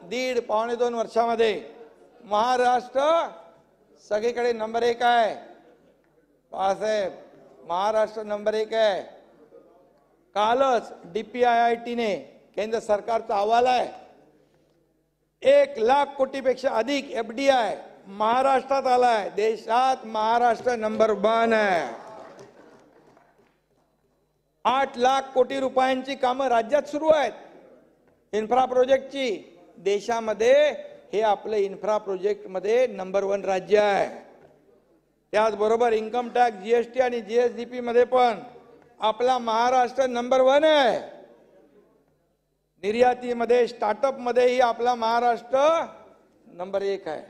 दीड पावणे 2 वर्षामध्ये महाराष्ट्र सगळीकडे नंबर 1 आहे। बाळासाहेब, महाराष्ट्र नंबर 1 आहे। कालच DPIIT ने केंद्र सरकारचा अहवाल आहे, 1 लाख कोटीपेक्षा अधिक FDI महाराष्ट्रात आलाय। देशात महाराष्ट्र नंबर 1 आहे। 8 लाख कोटी रुपयांची कामं राज्यात सुरू आहेत इन्फ्रा प्रोजेक्टची। देशामध्ये हे आपले इन्फ्रा प्रोजेक्ट मध्ये नंबर 1 राज्य आहे। त्याचबरोबर इन्कम टॅक्स, GST आणि GSDP मध्ये पण आपला महाराष्ट्र नंबर 1 आहे। निर्यातीमध्ये, स्टार्टअप मध्येही आपला महाराष्ट्र नंबर 1 आहे।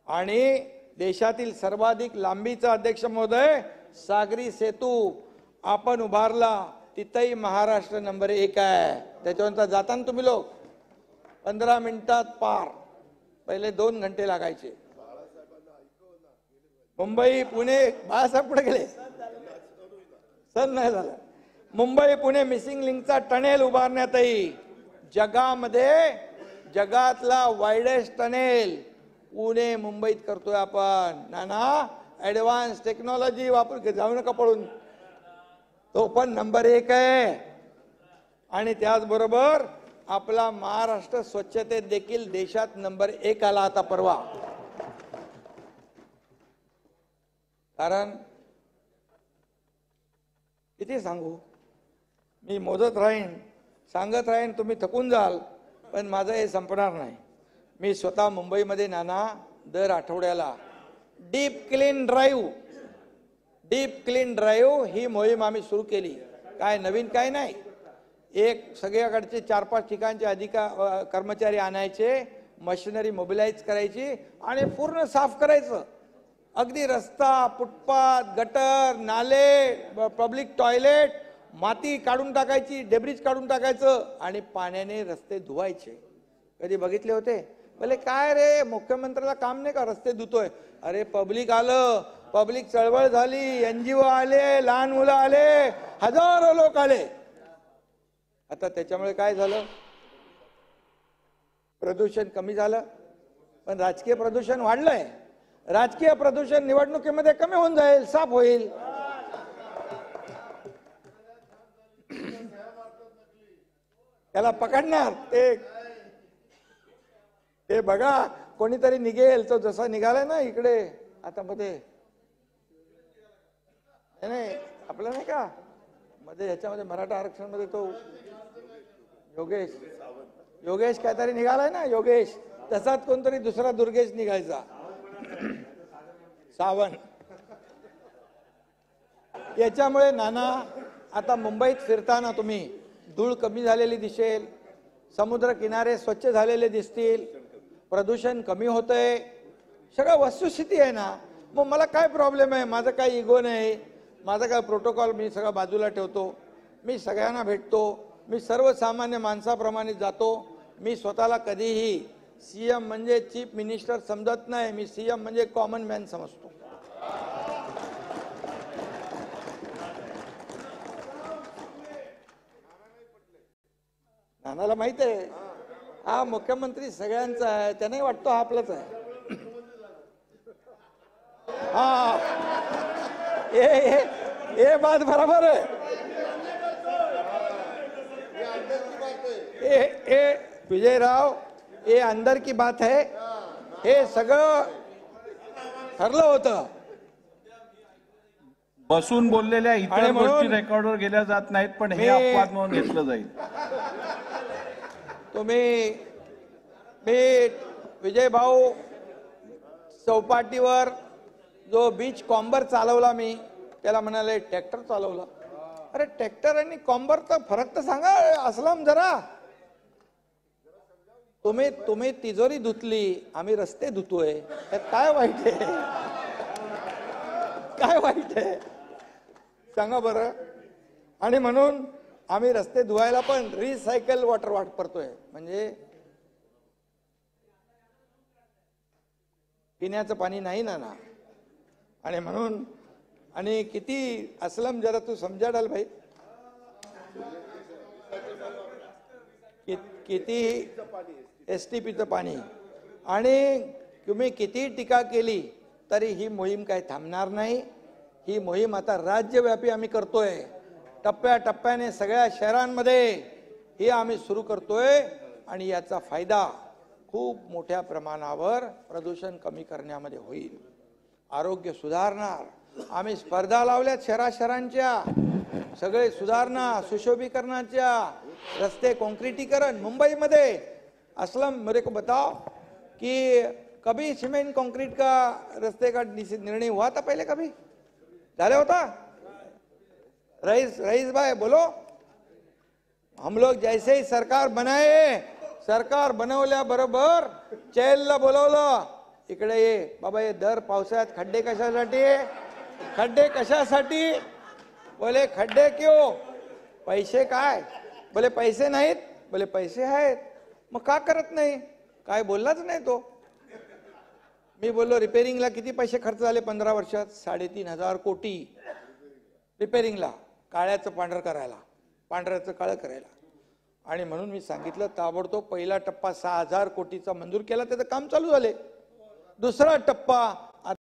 आणि देशातील सर्वाधिक लांबीचा अध्यक्ष महोदय सागरी सेतू आपण उभारला, तिथेही महाराष्ट्र नंबर 1 आहे। त्याच्यानंतर जाताना तुम्ही लोक 15 मिनिटात पार, पहिले 2 घंटे लागायचे। मुंबई पुणे, बाळासाहेब पुढे गेले, सर नाही झालं। मुंबई पुणे मिसिंग लिंकचा टनेल उभारण्यातही जगातला वाईडेस्ट टनेल पुणे मुंबईत करतोय आपण। नाना, ऍडव्हान्स टेक्नॉलॉजी वापर, जाऊ नका पळून, तो पण नंबर 1 आहे। आणि त्याचबरोबर आपला महाराष्ट्र स्वच्छतेत देखील देशात नंबर 1 आला आता परवा। कारण किती सांगू, मी मोजत राहीन, सांगत राहीन, तुम्ही थकून जाल, पण माझं हे संपणार नाही। मी स्वतः मुंबईमध्ये नाना दर आठवड्याला डीप क्लीन ड्राईव्ह ही मोहीम आम्ही सुरू केली। काय नवीन काय नाही, एक सगळ्याकडचे 4-5 ठिकाणचे कर्मचारी आणायचे, मशिनरी मोबिलाइज करायची आणि पूर्ण साफ करायचं। अगदी रस्ता, फुटपाथ, गटर, नाले, पब्लिक टॉयलेट, माती काढून टाकायची, डेब्रिज काढून टाकायचं आणि पाण्याने रस्ते धुवायचे। कधी बघितले होते? बोले काय रे, मुख्यमंत्र्याला काम नाही का, रस्ते धुतोय? अरे पब्लिक आलं, पब्लिक चळवळ झाली, NGO आले, लहान मुलं आले, हजारो लोक आले। आता त्याच्यामुळे काय झालं, प्रदूषण कमी झालं, पण राजकीय प्रदूषण वाढलंय। राजकीय प्रदूषण निवडणुकीमध्ये कमी होऊन जाईल, साफ होईल। त्याला पकडणार ते बघा, कोणीतरी निघेल, तो जसा निघालाय ना इकडे आता मध्ये, नाही आपलं नाही का मध्ये, ह्याच्यामध्ये मराठा आरक्षण मध्ये तो योगेश काहीतरी निघालाय ना, योगेश, तसाच कोणतरी दुसरा दुर्गेश निघायचा, सावंत। याच्यामुळे नाना आता मुंबईत फिरताना तुम्ही धूळ कमी झालेली दिसेल, समुद्र किनारे स्वच्छ झालेले दिसतील, प्रदूषण कमी होतंय, सगळं वस्तुस्थिती आहे ना। मग मला काय प्रॉब्लेम आहे? माझं काही इगो नाही, माझा काय प्रोटोकॉल मी सगळं बाजूला ठेवतो, मी सगळ्यांना भेटतो, मी सर्वसामान्य माणसाप्रमाणे जातो। मी स्वतःला कधीही CM म्हणजे चीफ मिनिस्टर समजत नाही, मी CM म्हणजे कॉमन मॅन समजतो। नानाला माहित आहे, हा मुख्यमंत्री सगळ्यांचा आहे, त्याने वाटतो हा आपलाच आहे। हा, ये बात बराबर है। विजयराव, ये अंदर की बात है, हे सगळं ठरलं होतं। बसून बोललेल्या इतर गोष्टी रेकॉर्डवर गेल्या जात नाहीत, पण हे अपवाद म्हणून घेतलं जाईल। तुम्ही, मी विजय भाऊ चौपाटीवर जो बीच कॉम्बर चालवला, मी त्याला म्हणाले ट्रॅक्टर चालवला। अरे ट्रॅक्टर आणि कॉम्बरचा फरक तर सांगा असलम जरा। तुम्ही तिजोरी धुतली, आम्ही रस्ते धुतोय, त्यात काय वाईट आहे? काय वाईट आहे सांगा बरं? आणि म्हणून आम्ही रस्ते धुवायला पण रिसायकल वॉटर वापरतोय, म्हणजे पिण्याचं पाणी नाही ना। आणि म्हणून, आणि किती असलम जरा तू समजा डाल भाई, किती STPचं पाणी, आणि तुम्ही किती टीका केली तरी ही मोहीम काही थांबणार नाही. ही मोहीम आता राज्यव्यापी आम्ही करतोय, टप्प्याटप्प्याने सगळ्या शहरांमध्ये ही आम्ही सुरू करतोय आणि याचा फायदा खूप मोठ्या प्रमाणावर प्रदूषण कमी करण्यामध्ये होईल, आरोग्य सुधारणार. आम्ही स्पर्धा लावल्यात शहरांच्या, सगळे सुधारणा सुशोभीकरणाच्या, रस्ते कॉन्क्रिटीकरण. मुंबईमध्ये असलम मेरे को बताओ कि कभी सीमेंट कंक्रीट का रस्ते का निर्णय हुआ था पहले, कभी झाला होता? रईस भाई बोलो. हम लोग जैसे ही सरकार बनाए, सरकार बनवल्याबरोबर चेलला बोलवलं, इकडे ये बाबा, ये दर पावसाळ्यात खड्डे कशासाठी, खड्डे कशासाठी? बोले खड्डे क्यों, पैसे काय? बोले पैसे नाहीत. बोले पैसे आहेत. मग का करत नाही? काय बोललाच नाही तो. मी बोललो रिपेरिंगला किती पैसे खर्च झाले 15 वर्षात? 3,500 कोटी रिपेरिंगला, काळ्याचं पांढरं करायला, पांढऱ्याचं काळं करायला. आणि म्हणून मी सांगितलं ताबडतोब पहिला टप्पा 6,000 कोटीचा मंजूर केला, त्याचं काम चालू झाले. दुसरा टप्पा